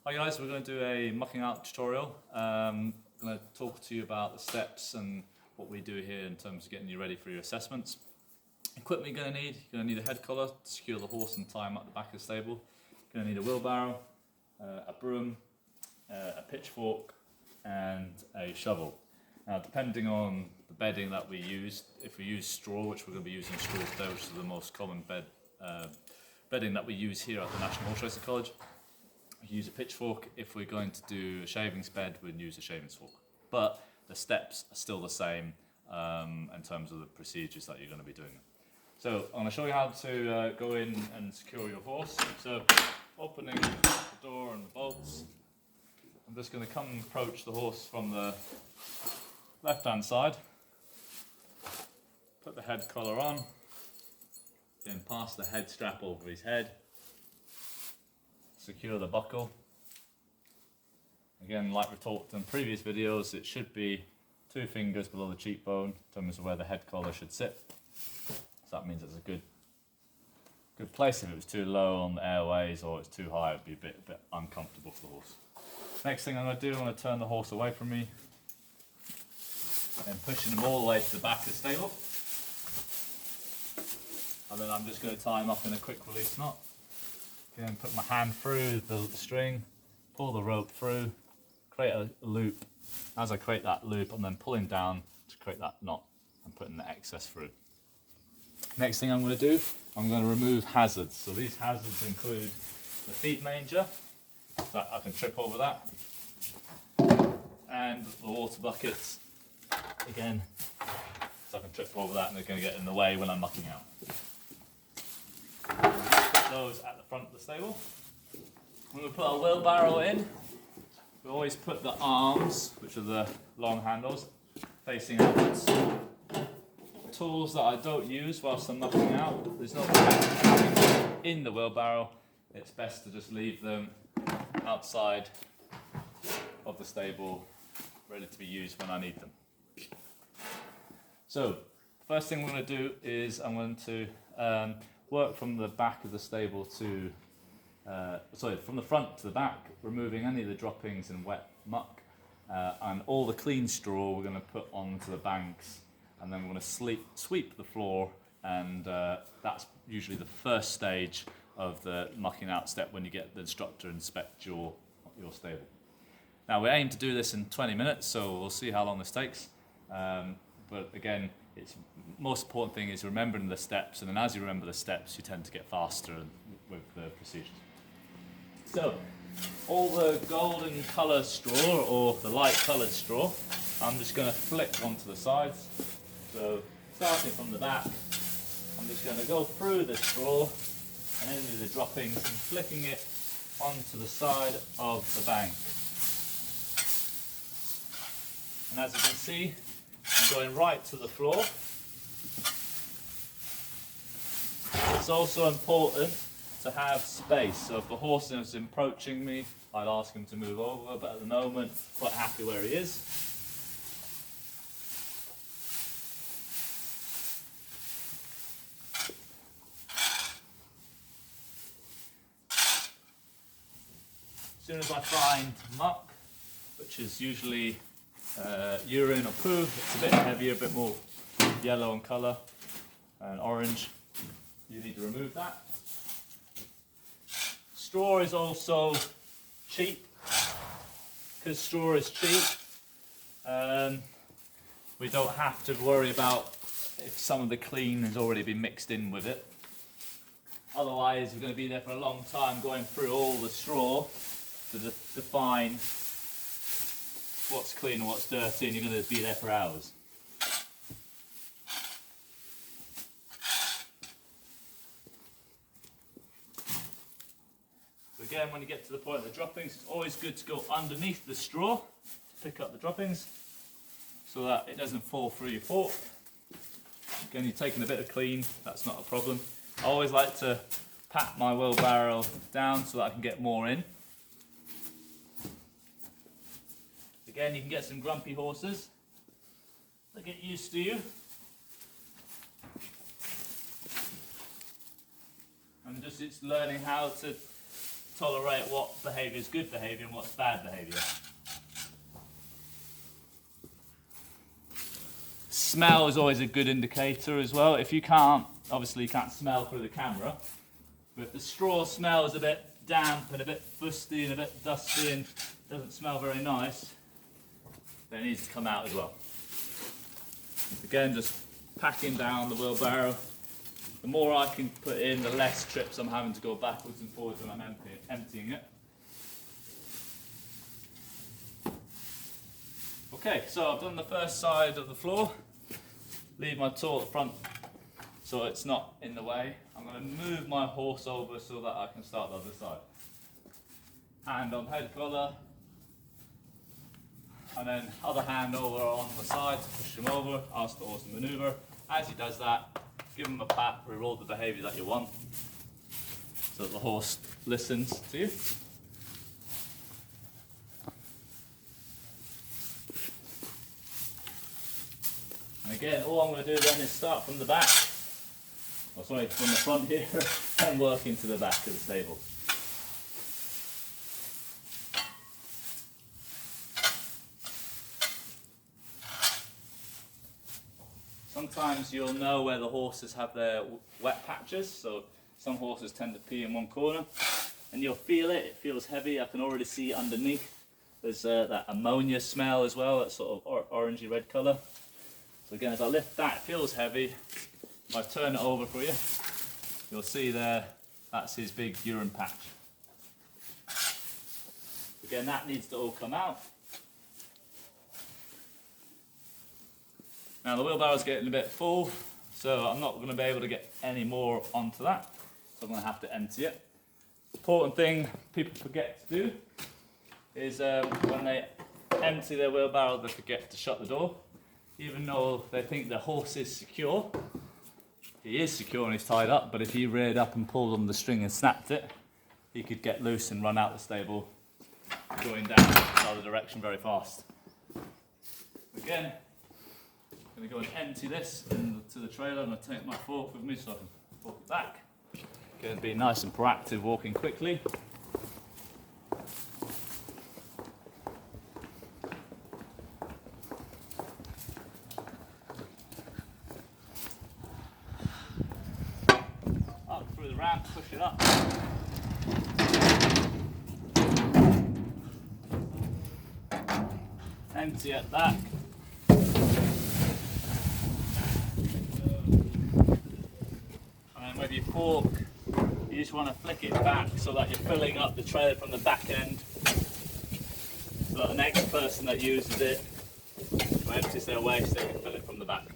Hi guys, we're going to do a mucking out tutorial. I'm going to talk to you about the steps and what we do here in terms of getting you ready for your assessments. Equipment you're going to need a head collar to secure the horse and tie him up the back of the stable. You're going to need a wheelbarrow, a broom, a pitchfork and a shovel. Now depending on the bedding that we use, if we use straw, which we're going to be using straw today, which is the most common bedding that we use here at the National Horse Racing College, we use a pitchfork. If we're going to do a shavings bed, we'd use a shavings fork. But the steps are still the same in terms of the procedures that you're going to be doing. So I'm going to show you how to go in and secure your horse. So opening the door and the bolts, I'm just going to come and approach the horse from the left hand side, put the head collar on, then pass the head strap over his head, secure the buckle. Again, like we talked in previous videos, it should be 2 fingers below the cheekbone in terms of where the head collar should sit. So that means it's a good place. If it was too low on the airways or it's too high, it would be a bit uncomfortable for the horse. Next thing I'm going to do, I'm going to turn the horse away from me and pushing him all the way to the back of the stable. And then I'm just going to tie him up in a quick release knot. Again, put my hand through the string, pull the rope through, create a loop. As I create that loop, I'm then pulling down to create that knot and putting the excess through. Next thing I'm going to do, I'm going to remove hazards. So these hazards include the feed manger, so I can trip over that, and the water buckets, again, so I can trip over that and they're going to get in the way when I'm mucking out. Put those at the front of the stable. When we put our wheelbarrow in, we always put the arms, which are the long handles, facing outwards. Tools that I don't use whilst I'm mucking out, there's no point having them in the wheelbarrow. It's best to just leave them outside of the stable, ready to be used when I need them. So, first thing we're going to do is I'm going to work from the back of the stable to, from the front to the back, removing any of the droppings and wet muck, and all the clean straw we're going to put onto the banks, and then we're going to sweep the floor, and that's usually the first stage of the mucking out step when you get the instructor inspect your stable. Now we aim to do this in 20 minutes, so we'll see how long this takes. But again, it's most important thing is remembering the steps, and then as you remember the steps, you tend to get faster with the procedures. So, all the golden coloured straw, or the light coloured straw, I'm just going to flick onto the sides. So, starting from the back, I'm just going to go through the straw and into the droppings and flicking it onto the side of the bank. And as you can see, I'm going right to the floor. It's also important to have space. So if the horse is approaching me, I'd ask him to move over, but at the moment, quite happy where he is. As soon as I find muck, which is usually urine or poo, it's a bit heavier, a bit more yellow in colour and orange, you need to remove that. Straw is also cheap. Because straw is cheap, we don't have to worry about if some of the clean has already been mixed in with it. Otherwise we're going to be there for a long time going through all the straw to define what's clean and what's dirty, and you're going to be there for hours. So again, when you get to the point of the droppings, it's always good to go underneath the straw to pick up the droppings so that it doesn't fall through your fork. Again, you're taking a bit of clean, that's not a problem. I always like to pat my wheelbarrow down so that I can get more in. Again, you can get some grumpy horses that get used to you. And just it's learning how to tolerate what behaviour is good behaviour and what's bad behaviour. Smell is always a good indicator as well. If you can't, obviously you can't smell through the camera, but if the straw smells a bit damp and a bit fusty and a bit dusty and doesn't smell very nice, then it needs to come out as well. Again, just packing down the wheelbarrow. The more I can put in, the less trips I'm having to go backwards and forwards when I'm emptying it. Okay, so I've done the first side of the floor. Leave my tool at the front so it's not in the way. I'm going to move my horse over so that I can start the other side. Hand on head collar, and then other hand over on the side to push him over, ask the horse to manoeuvre. As he does that, give him a pat, re-roll the behaviour that you want so that the horse listens to you. And again, all I'm going to do then is start from the back, or sorry, from the front here, and work into the back of the stable. Sometimes you'll know where the horses have their wet patches, so some horses tend to pee in one corner, and you'll feel it, it feels heavy. I can already see underneath there's that ammonia smell as well, that sort of orangey red colour. So again, as I lift that, it feels heavy. If I turn it over for you, you'll see there, that's his big urine patch. Again, that needs to all come out. Now the wheelbarrow's getting a bit full, so I'm not going to be able to get any more onto that, so I'm going to have to empty it. Important thing people forget to do is when they empty their wheelbarrow, they forget to shut the door. Even though they think the horse is secure, he is secure and he's tied up, but if you reared up and pulled on the string and snapped it, he could get loose and run out the stable, going down the other direction very fast. Again, I'm going to go and empty this into the trailer. I'm going to take my fork with me so I can fork it back. Going to be nice and proactive, walking quickly. Up through the ramp, push it up. Empty at back. With your fork, you just want to flick it back so that you're filling up the trailer from the back end, so that the next person that uses it, who empties their waste, they can fill it from the back.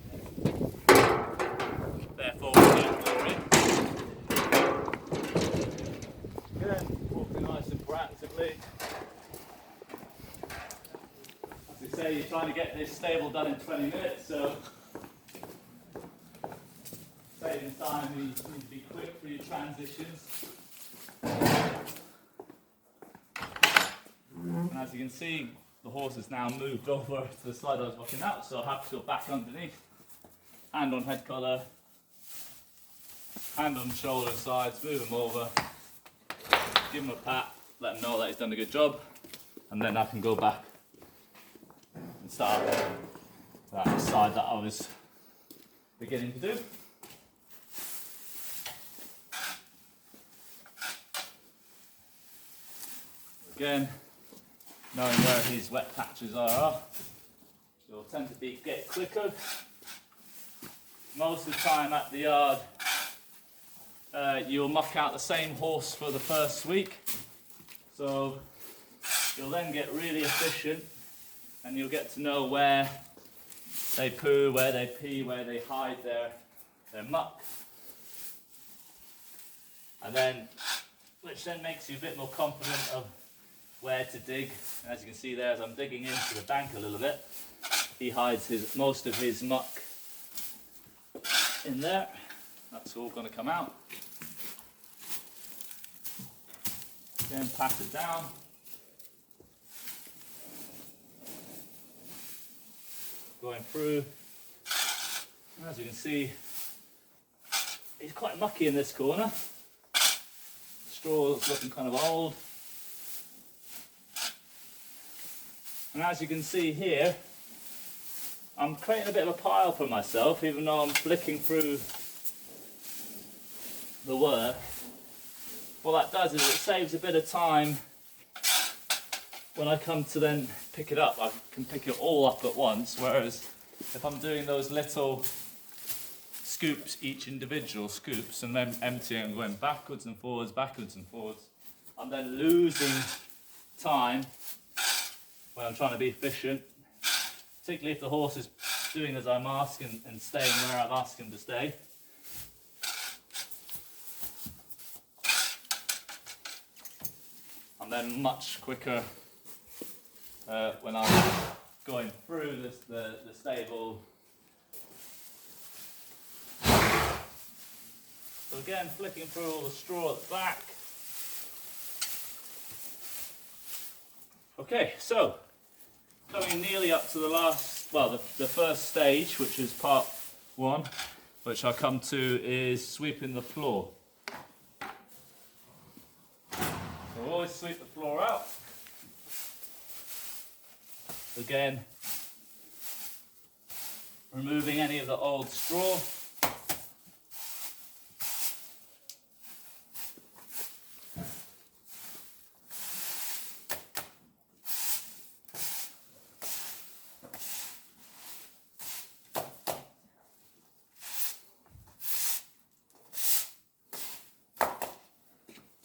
Therefore, we don't pour in. Again, walking nice and proactively. As we say, you're trying to get this stable done in 20 minutes, so saving time, you need to be quick for your transitions. And as you can see, the horse has now moved over to the side I was walking out, so I have to go back underneath. Hand on head collar, hand on shoulder sides, move him over, give him a pat, let him know that he's done a good job, and then I can go back and start that side that I was beginning to do. Again, knowing where his wet patches are, you'll tend to get quicker. Most of the time at the yard, you'll muck out the same horse for the first week, so you'll then get really efficient and you'll get to know where they poo, where they pee, where they hide their muck, and then, which then makes you a bit more confident of where to dig. And as you can see there, as I'm digging into the bank a little bit, he hides most of his muck in there. That's all going to come out. Then pat it down. Going through. And as you can see, he's quite mucky in this corner. straw's looking kind of old. And as you can see here, I'm creating a bit of a pile for myself, even though I'm flicking through the work. What that does is it saves a bit of time when I come to then pick it up. I can pick it all up at once, whereas if I'm doing those little scoops, each individual scoops, and then emptying and going backwards and forwards, I'm then losing time when I'm trying to be efficient, particularly if the horse is doing as I'm asking and staying where I've asked him to stay. I'm then much quicker when I'm going through the stable. So again, flicking through all the straw at the back. Okay, so coming nearly up to the last, well, the first stage, which is part one, which I'll come to, is sweeping the floor. So we'll always sweep the floor out. Again, removing any of the old straw.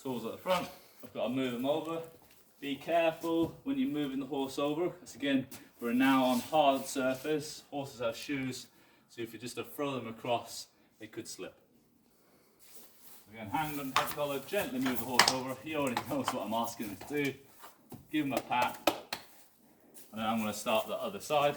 Tools at the front, I've got to move them over. Be careful when you're moving the horse over, because again, we're now on hard surface. Horses have shoes, so if you just throw them across, they could slip. Again, hand on head collar, gently move the horse over. He already knows what I'm asking him to do. Give him a pat, and then I'm going to start the other side.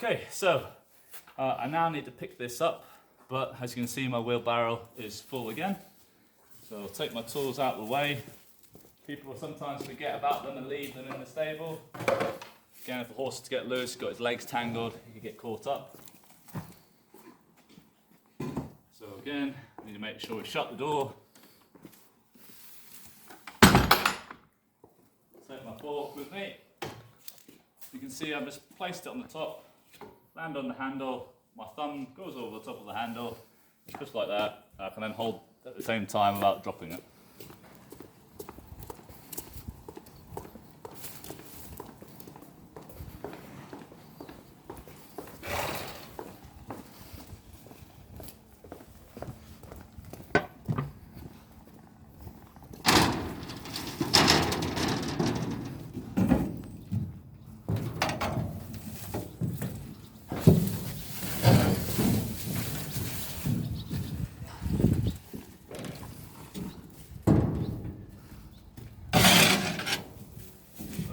Okay, so I now need to pick this up, but as you can see, my wheelbarrow is full again. So I'll take my tools out of the way. People sometimes forget about them and leave them in the stable. Again, if the horse is to get loose, got his legs tangled, he could get caught up. So again, I need to make sure we shut the door. Take my fork with me. You can see I've just placed it on the top, land on the handle, my thumb goes over the top of the handle, just like that. I can then hold at the same time without dropping it.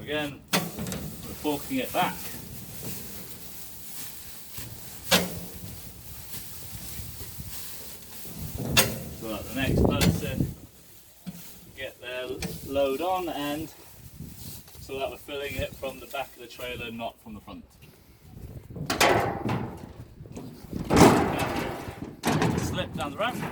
Again, we're forking it back. So that the next person get their load on, and so that we're filling it from the back of the trailer, not from the front. Slip down the ramp.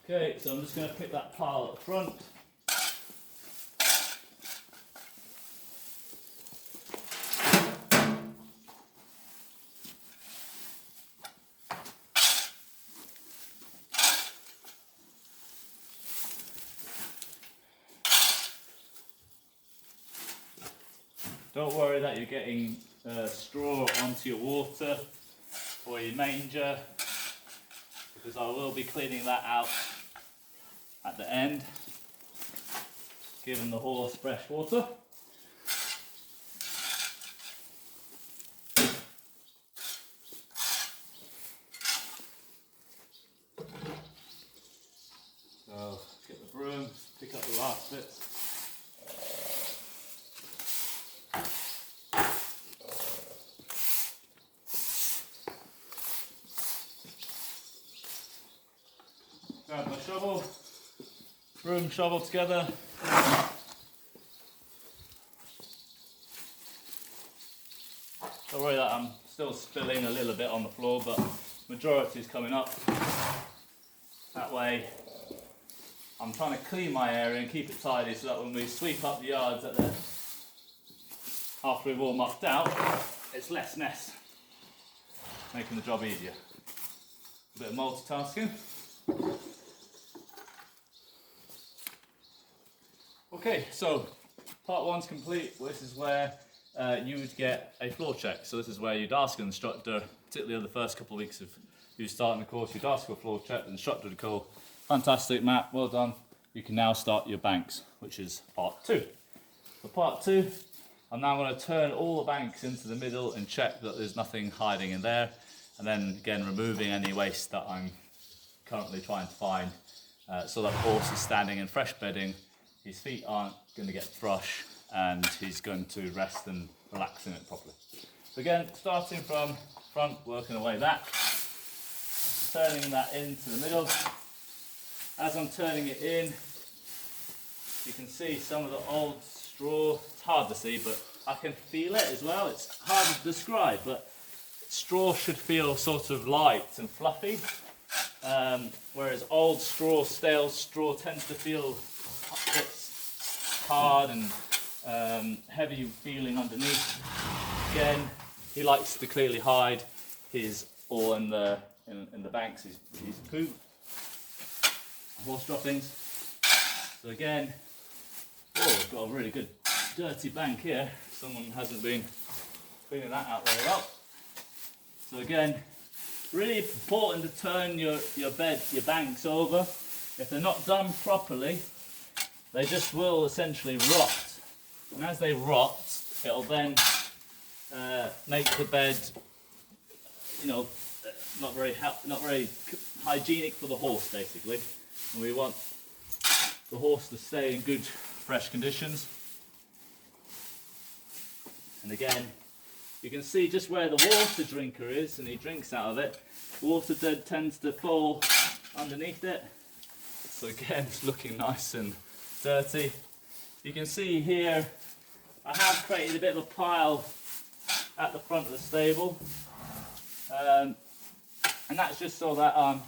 Okay, so I'm just going to pick that pile up front. Don't worry that you're getting straw onto your water or your manger, because I will be cleaning that out at the end, giving the horse fresh water. So get the broom, pick up the last bits. Grab my shovel, broom, shovel together. Don't worry that I'm still spilling a little bit on the floor, but majority is coming up. That way I'm trying to clean my area and keep it tidy so that when we sweep up the yards after we've all mucked out, it's less mess, making the job easier. A bit of multitasking. Okay, so part one's complete. This is where you would get a floor check. So this is where you'd ask an instructor, particularly the first couple of weeks of you starting the course, you'd ask for a floor check. The instructor would go, "Fantastic, Matt, well done. You can now start your banks," which is part two. For part two, I'm now going to turn all the banks into the middle and check that there's nothing hiding in there, and then again removing any waste that I'm currently trying to find, so that horse is standing in fresh bedding. His feet aren't going to get thrush, and he's going to rest and relax in it properly. So again, starting from front, working away back, turning that into the middle. As I'm turning it in, you can see some of the old straw. It's hard to see, but I can feel it as well. It's hard to describe, but straw should feel sort of light and fluffy, whereas old straw, stale straw tends to feel hard and heavy feeling underneath. Again, he likes to clearly hide his all in the banks, his poop, horse droppings. So again, we've got a really good dirty bank here. Someone hasn't been cleaning that out very well. So again, really important to turn your banks over. If they're not done properly, they just will essentially rot. And as they rot, it'll then make the bed, not very hygienic for the horse, basically. And we want the horse to stay in good, fresh conditions. And again, you can see just where the water drinker is, and he drinks out of it. Water tends to fall underneath it. So again, it's looking nice and dirty. You can see here, I have created a bit of a pile at the front of the stable. And that's just so that I'm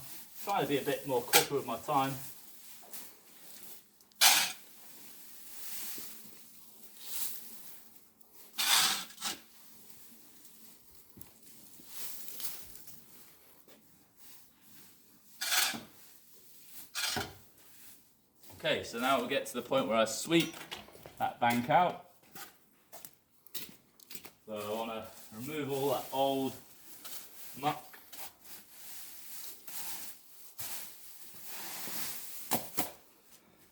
trying to be a bit more quicker with my time. Okay, so now we get to the point where I sweep that bank out. So I want to remove all that old muck.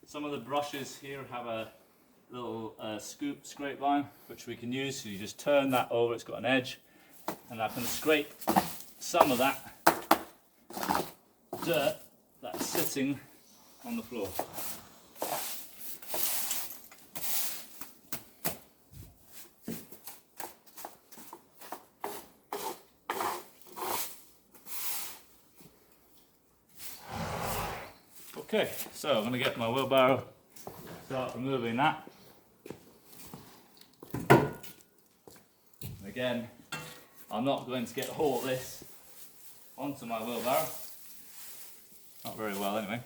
Some of the brushes here have a little scrape line which we can use, so you just turn that over, it's got an edge, and I can scrape some of that dirt that's sitting on the floor. Okay, so I'm going to get my wheelbarrow, start removing that. Again, I'm not going to get all this onto my wheelbarrow. Not very well anyway.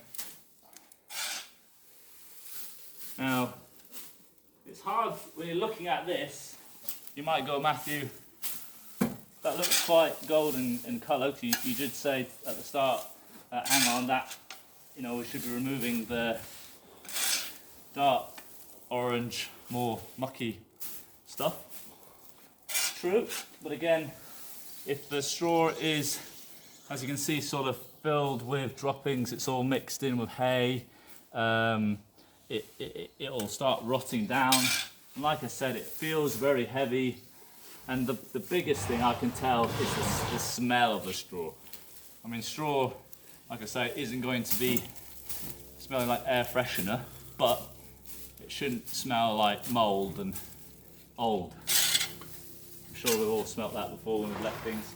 Now, it's hard when you're looking at this. You might go, "Matthew, that looks quite golden in colour." You did say at the start, hang on, that we should be removing the dark orange, more mucky stuff. True, but again, if the straw is, as you can see, sort of filled with droppings, it's all mixed in with hay, it'll start rotting down. And like I said, it feels very heavy. And the biggest thing I can tell is the smell of the straw. I mean, straw, like I say, isn't going to be smelling like air freshener, but it shouldn't smell like mould and old. I'm sure we've all smelt that before when we've left things.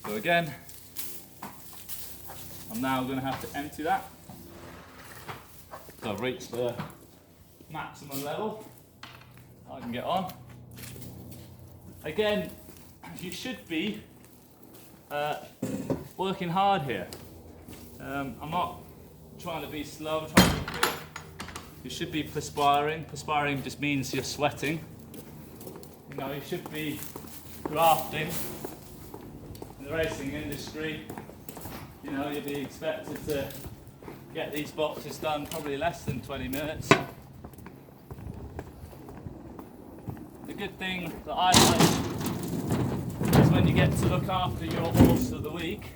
So again, I'm now going to have to empty that. So I've reached the maximum level I can get on. Again, you should be working hard here. I'm not trying to be slow, I'm trying to be quick. You should be perspiring. Perspiring just means you're sweating. You know, you should be grafting. In the racing industry, you know, you'll be expected to get these boxes done probably less than 20 minutes. The good thing that I like is when you get to look after your horse of the week,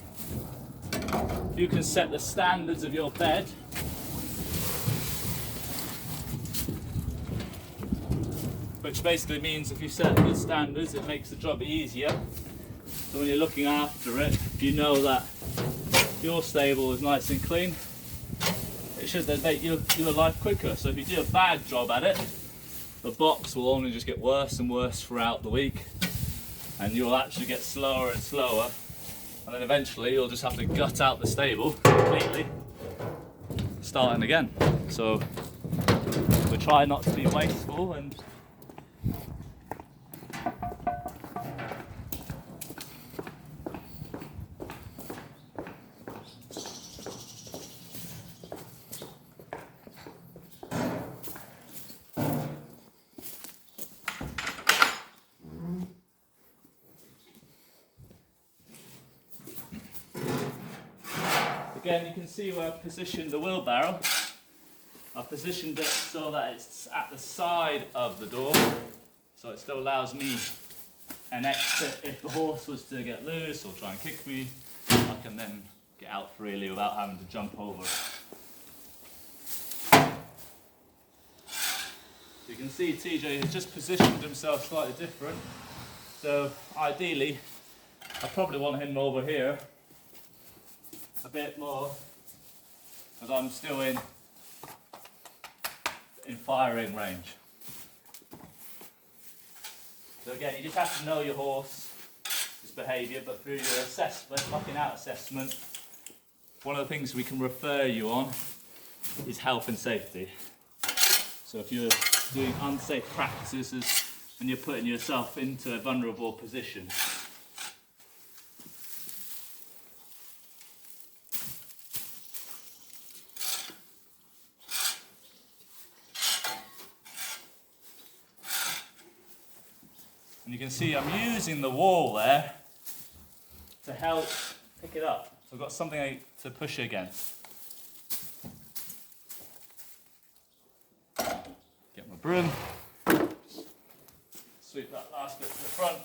you can set the standards of your bed. Which basically means if you set good standards, it makes the job easier. So when you're looking after it, you know that your stable is nice and clean. It should then make your life quicker. So if you do a bad job at it, the box will only just get worse and worse throughout the week, and you'll actually get slower and slower, and then eventually you'll just have to gut out the stable completely, starting again. So we try not to be wasteful and again, you can see where I've positioned the wheelbarrow. I've positioned it so that it's at the side of the door, so it still allows me an exit if the horse was to get loose or try and kick me. I can then get out freely without having to jump over it. You can see TJ has just positioned himself slightly different, so ideally I probably want him over here a bit more, because I'm still in firing range. So again, you just have to know your horse, his behaviour, but through your assessment, mucking out assessment, one of the things we can refer you on is health and safety. So if you're doing unsafe practices and you're putting yourself into a vulnerable position, and you can see I'm using the wall there to help pick it up. So I've got something to push against. Get my broom, sweep that last bit to the front,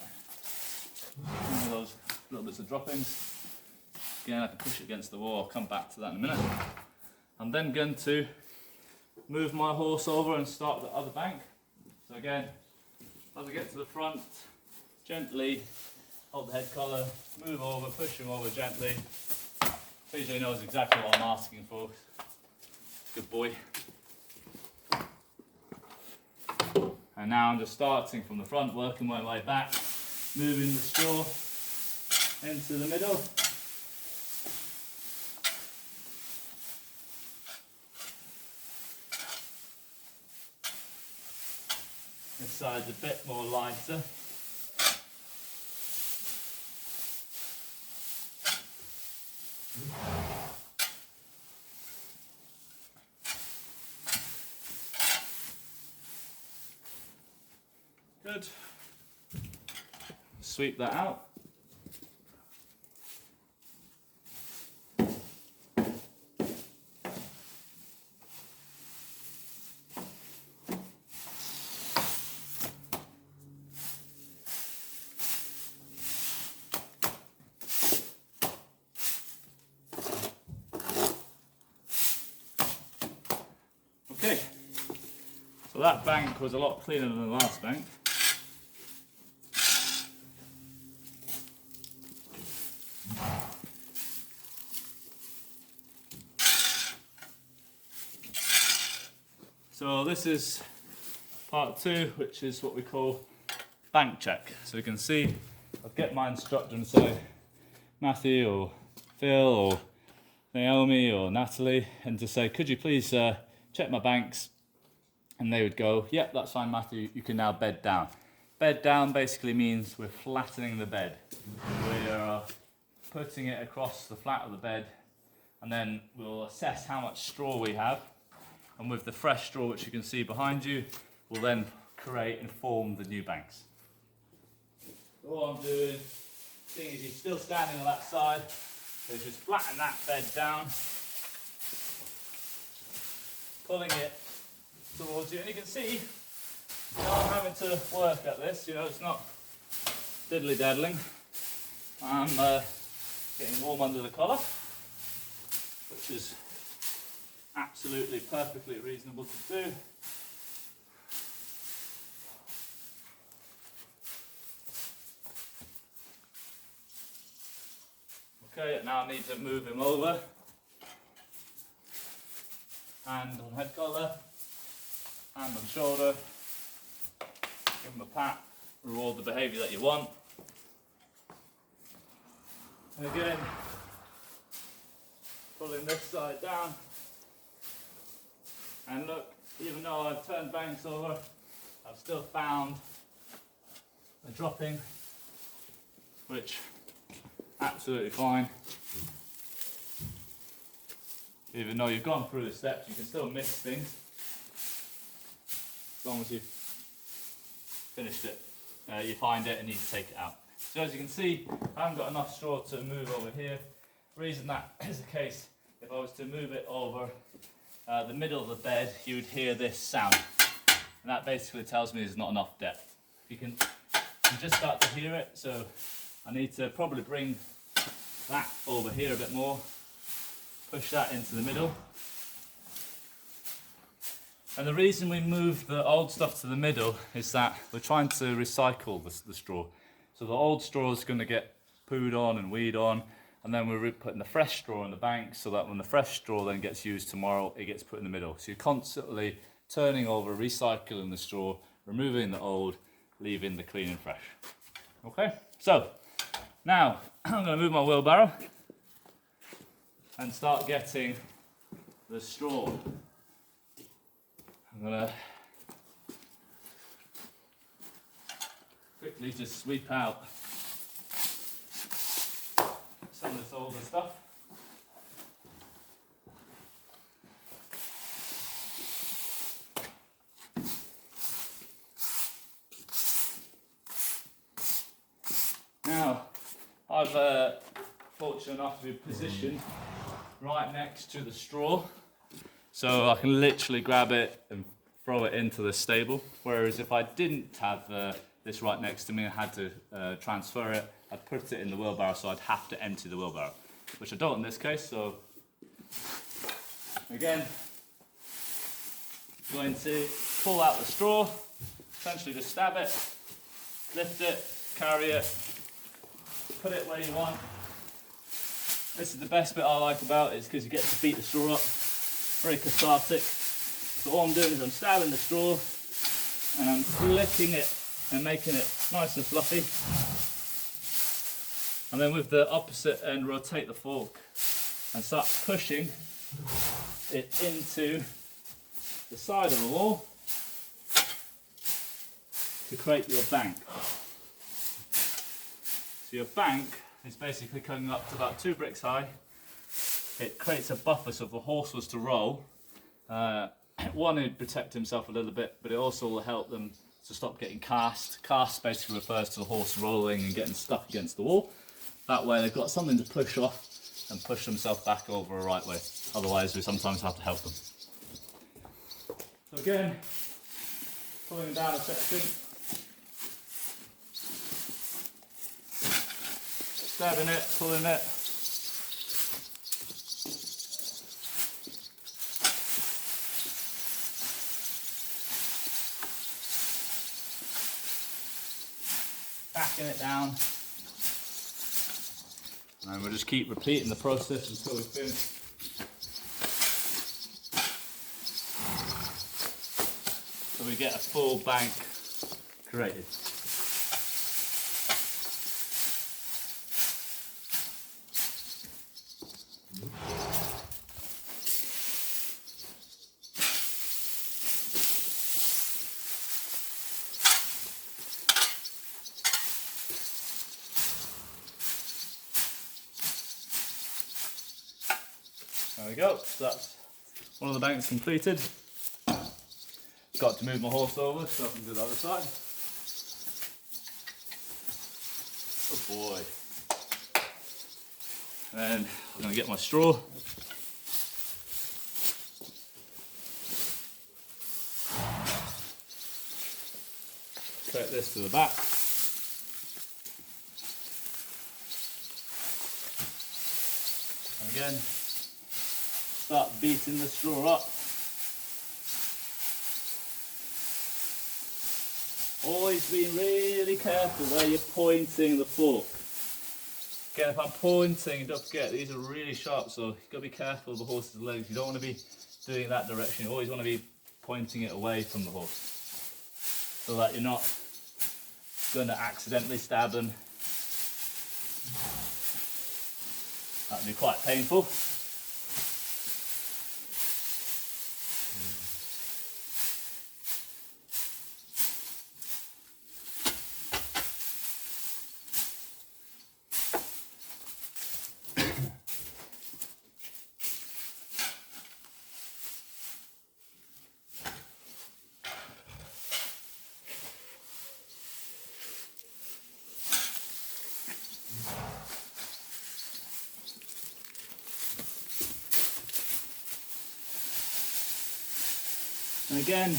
some of those little bits of droppings. Again, I can push it against the wall, I'll come back to that in a minute. I'm then going to move my horse over and start the other bank. So again, as I get to the front, gently hold the head collar, move over, push him over gently. TJ knows exactly what I'm asking for. Good boy. And now I'm just starting from the front, working my way back, moving the straw into the middle. This side's a bit more lighter. Good. Sweep that out. Okay, so that bank was a lot cleaner than the last bank. So this is part 2, which is what we call bank check. So you can see, I'll get my instructor and say, Matthew or Phil or Naomi or Natalie, and to say, could you please check my banks? And they would go, yep, that's fine, Matthew, you can now bed down. Bed down basically means we're flattening the bed. We're putting it across the flat of the bed, and then we'll assess how much straw we have. And with the fresh straw, which you can see behind you, we'll then create and form the new banks. So all I'm doing, seeing as you're still standing on that side, is just flatten that bed down, pulling it towards you, and you can see, I'm having to work at this, it's not diddly-daddling. I'm getting warm under the collar, which is absolutely perfectly reasonable to do. Okay, now I need to move him over. Hand on head collar, hand on shoulder. Give him a pat, reward the behaviour that you want. And again, pulling this side down. And look, even though I've turned banks over, I've still found a dropping, which absolutely fine. Even though you've gone through the steps, you can still miss things. As long as you've finished it, you find it and you take it out. So as you can see, I haven't got enough straw to move over here. The reason that is the case, if I was to move it over the middle of the bed, you would hear this sound. And that basically tells me there's not enough depth. You can just start to hear it, so I need to probably bring that over here a bit more, push that into the middle. And the reason we move the old stuff to the middle is that we're trying to recycle the straw. So the old straw is going to get pooed on and weed on, and then we're putting the fresh straw in the bank so that when the fresh straw then gets used tomorrow, it gets put in the middle. So you're constantly turning over, recycling the straw, removing the old, leaving the clean and fresh. Okay, so now I'm going to move my wheelbarrow and start getting the straw. I'm going to quickly just sweep out some of this older stuff. Now, I've fortunate enough to be positioned right next to the straw, so I can literally grab it and throw it into the stable. Whereas if I didn't have this right next to me and had to transfer it, I'd put it in the wheelbarrow, so I'd have to empty the wheelbarrow, which I don't in this case. So again, I'm going to pull out the straw, essentially just stab it, lift it, carry it, put it where you want. This is the best bit I like about it, is because you get to beat the straw up. Very cathartic. So all I'm doing is I'm stabbing the straw and I'm flicking it and making it nice and fluffy. And then with the opposite end, rotate the fork and start pushing it into the side of the wall to create your bank. So your bank is basically coming up to about 2 bricks high. It creates a buffer, so if a horse was to roll, one, it'd protect himself a little bit, but it also will help them to stop getting cast. Cast basically refers to the horse rolling and getting stuck against the wall. That way they've got something to push off and push themselves back over the right way. Otherwise we sometimes have to help them. So again, pulling down a section, stabbing it, pulling it. backing it down. And we'll just keep repeating the process until we finish. So we get a full bank created. There we go, so that's one of the banks completed. Got to move my horse over so I can do the other side. Good boy. And I'm going to get my straw. Take this to the back. And again, start beating the straw up. Always being really careful where you're pointing the fork. Again, if I'm pointing, don't forget these are really sharp, so you've got to be careful of the horse's legs. You don't want to be doing that direction. You always want to be pointing it away from the horse, so that you're not going to accidentally stab them. That'd be quite painful. And again,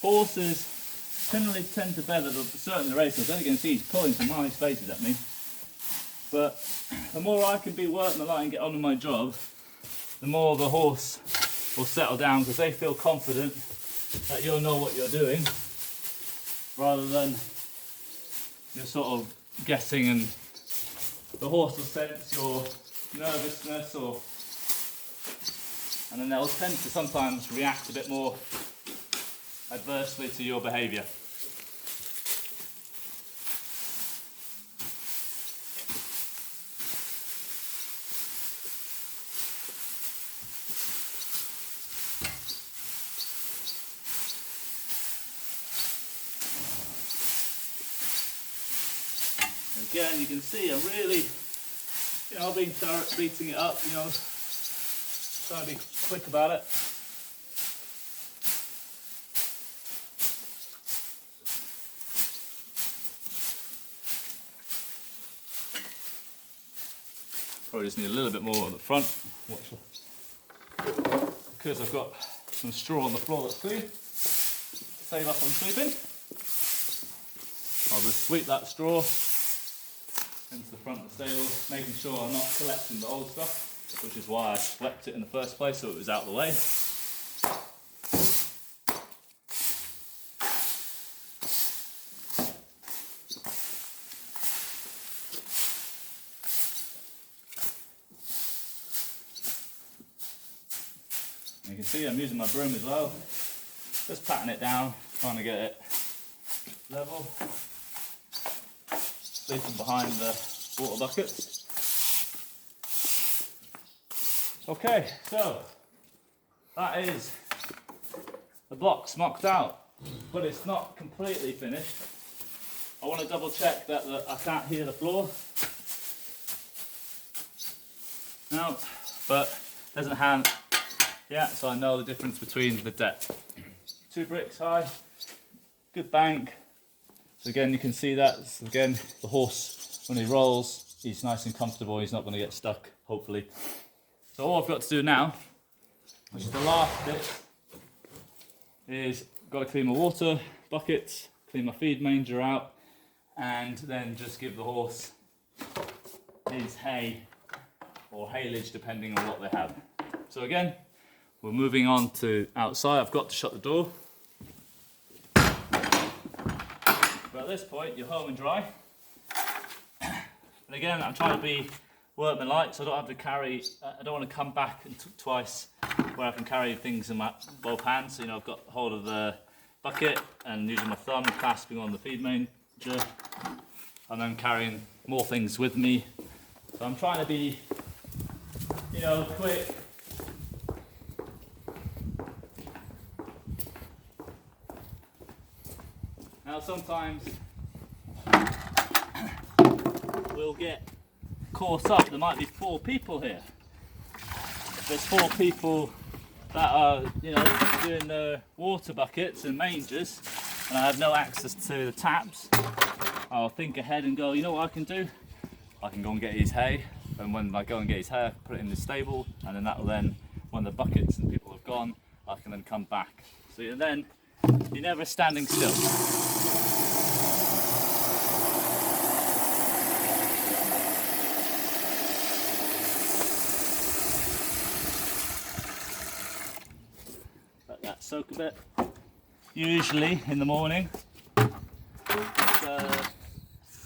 horses generally tend to better, certainly the racers. As you can see, he's pulling some nice faces at me. But the more I can be working the line and get on with my job, the more the horse will settle down because they feel confident that you'll know what you're doing, rather than you're sort of guessing, and the horse will sense your nervousness, and then they'll tend to sometimes react a bit more adversely to your behaviour. Again, you can see I'm really, I've been beating it up, trying to be quick about it. Probably just need a little bit more on the front. Because I've got some straw on the floor that's clean. Save up on sweeping. I'll just sweep that straw into the front of the stable, making sure I'm not collecting the old stuff, which is why I swept it in the first place, so it was out of the way. And you can see I'm using my broom as well, just patting it down, trying to get it level. Sleeping behind the water buckets. Okay, so that is the blocks mocked out, but it's not completely finished. I want to double check that I can't hear the floor. No, but there's a hand. Yeah, so I know the difference between the depth. 2 bricks high, good bank. So again, you can see that. So again, the horse, when he rolls, he's nice and comfortable. He's not going to get stuck, hopefully. So all I've got to do now, which is the last bit, is got to clean my water buckets, clean my feed manger out, and then just give the horse his hay or haylage, depending on what they have. So again, we're moving on to outside. I've got to shut the door. But at this point, you're home and dry. And again, I'm trying to be workmanlike, so I don't have to carry, I don't want to come back twice where I can carry things in both hands. So, you know, I've got hold of the bucket and using my thumb, clasping on the feed manger, and then carrying more things with me. So I'm trying to be, you know, quick. Now sometimes we'll get caught up. There might be 4 people here. If there's 4 people that are, you know, doing the water buckets and mangers, and I have no access to the taps, I'll think ahead and go, you know what I can do? I can go and get his hay, and when I go and get his hay, I put it in the stable, and then that will then, when the buckets and people have gone, I can then come back. So you're never standing still. Let that soak a bit. Usually in the morning, it's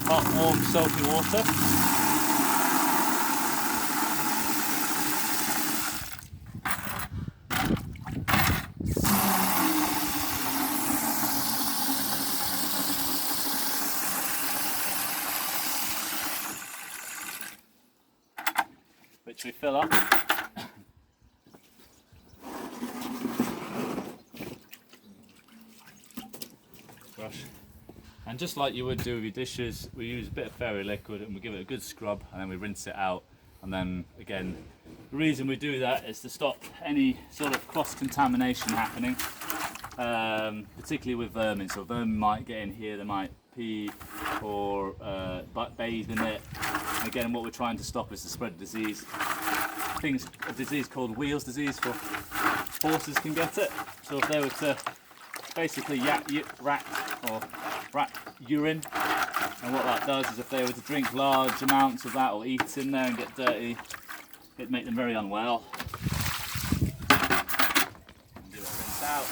hot, warm, soapy water. Which we fill up. Brush. And just like you would do with your dishes, we use a bit of fairy liquid and we give it a good scrub, and then we rinse it out. And then again, the reason we do that is to stop any sort of cross-contamination happening, particularly with vermin. So vermin might get in here, they might pee or bathe in it. And again, what we're trying to stop is the spread of disease. A disease called Wheels disease, for horses can get it. So if they were to basically rat urine, and what that does is if they were to drink large amounts of that or eat in there and get dirty, it'd make them very unwell. And do a rinse out.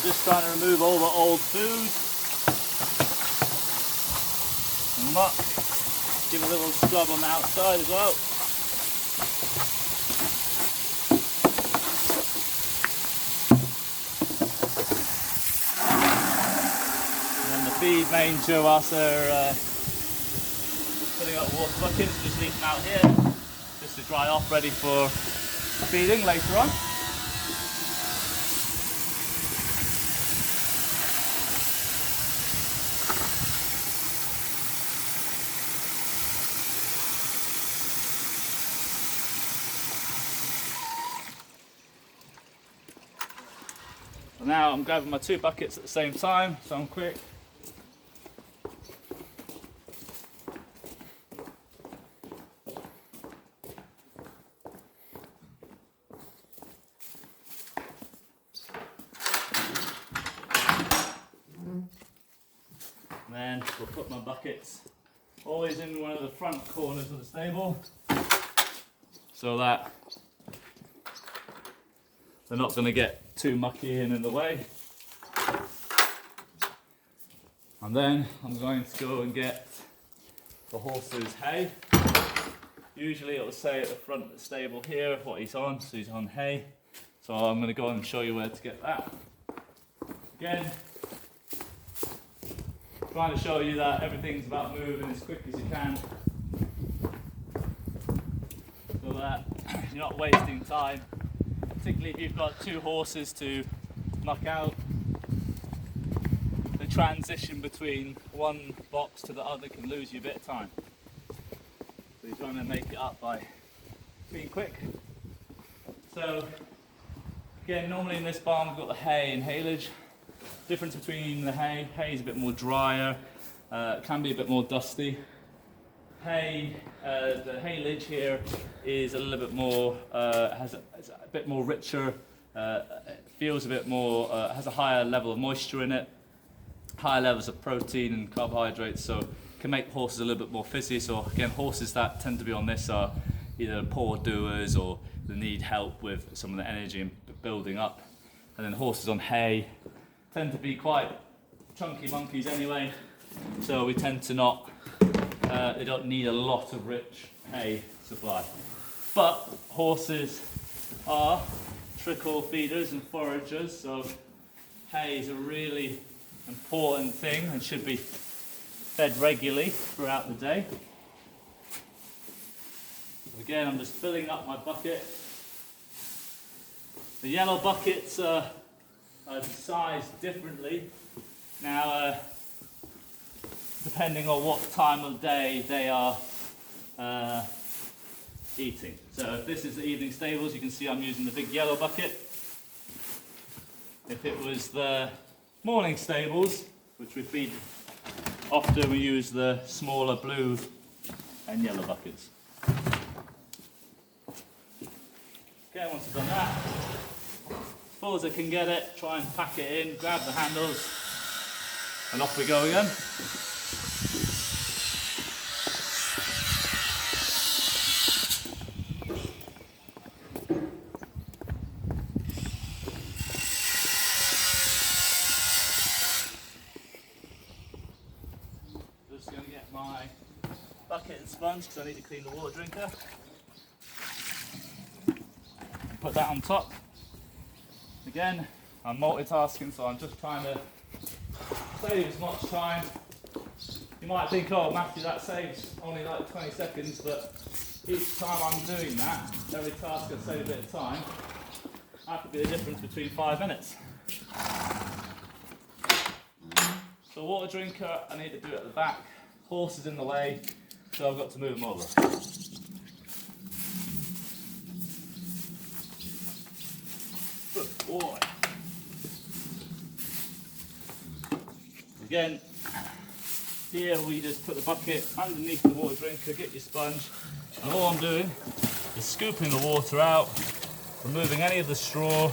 Just trying to remove all the old food and muck. Give a little scrub on the outside as well. And then the feed manger, whilst they're filling up water buckets, just leave them out here just to dry off, ready for feeding later on. Now I'm grabbing my 2 buckets at the same time, so I'm quick. And then we'll put my buckets always in one of the front corners of the stable, so that they're not going to get too mucky and in the way. And then I'm going to go and get the horse's hay. Usually it will say at the front of the stable here what he's on, so he's on hay. So I'm going to go and show you where to get that. Again, trying to show you that everything's about moving as quick as you can, so that you're not wasting time. Particularly if you've got 2 horses to muck out, the transition between one box to the other can lose you a bit of time. So you're trying to make it up by being quick. So again, normally in this barn we've got the hay and haylage. Difference between the hay is a bit more drier, can be a bit more dusty. hay, the haylage here is a little bit more, has a bit more richer, it feels a bit more, has a higher level of moisture in it, higher levels of protein and carbohydrates, so can make horses a little bit more fizzy. So again, horses that tend to be on this are either poor doers or they need help with some of the energy and building up. And then horses on hay tend to be quite chunky monkeys anyway, so we tend to not, they don't need a lot of rich hay supply. But horses are trickle feeders and foragers, so hay is a really important thing and should be fed regularly throughout the day. Again, I'm just filling up my bucket. The yellow buckets are sized differently. Now, depending on what time of day they are eating. So if this is the evening stables, you can see I'm using the big yellow bucket. If it was the morning stables, which we feed, often we use the smaller blue and yellow buckets. Okay, once I've done that, as full as I can get it, try and pack it in, grab the handles, and off we go again. Just going to get my bucket and sponge because I need to clean the water drinker. Put that on top. Again, I'm multitasking, so I'm just trying to save as much time. You might think, oh Matthew, that saves only like 20 seconds, but each time I'm doing that, every task I save a bit of time, that could be the difference between 5 minutes. So water drinker, I need to do it at the back. Horse is in the way, so I've got to move them over. Good boy. Again, here we just put the bucket underneath the water drinker, get your sponge, and all I'm doing is scooping the water out, removing any of the straw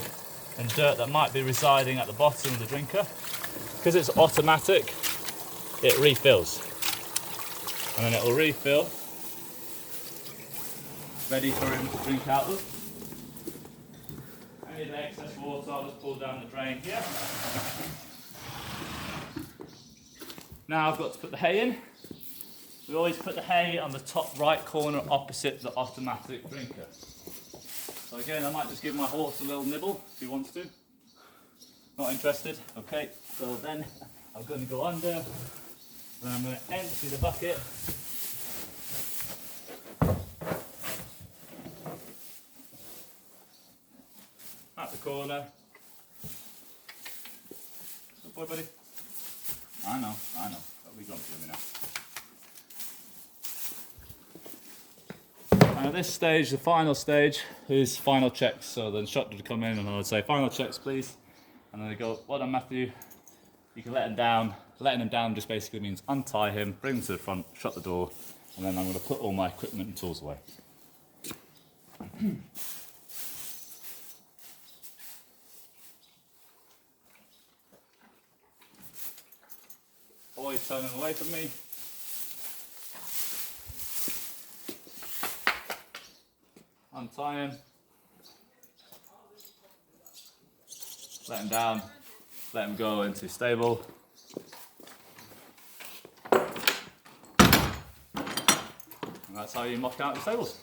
and dirt that might be residing at the bottom of the drinker. Because it's automatic, it refills. And then it will refill, ready for him to drink out of. Any of the excess water, I'll just pull down the drain here. Now I've got to put the hay in. We always put the hay on the top right corner opposite the automatic drinker. So again, I might just give my horse a little nibble if he wants to. Not interested? Okay, so then I'm going to go under and I'm going to empty the bucket. At the corner. Good boy, buddy. I know. That'll be gone for me now. At this stage, the final stage, is final checks. So the instructor would come in and I would say, final checks please. And then they go, well done Matthew, you can let him down. Letting him down just basically means untie him, bring him to the front, shut the door, and then I'm going to put all my equipment and tools away. Always turning away from me. Untie him. Let him down. Let him go into stable. And that's how you muck out the stables.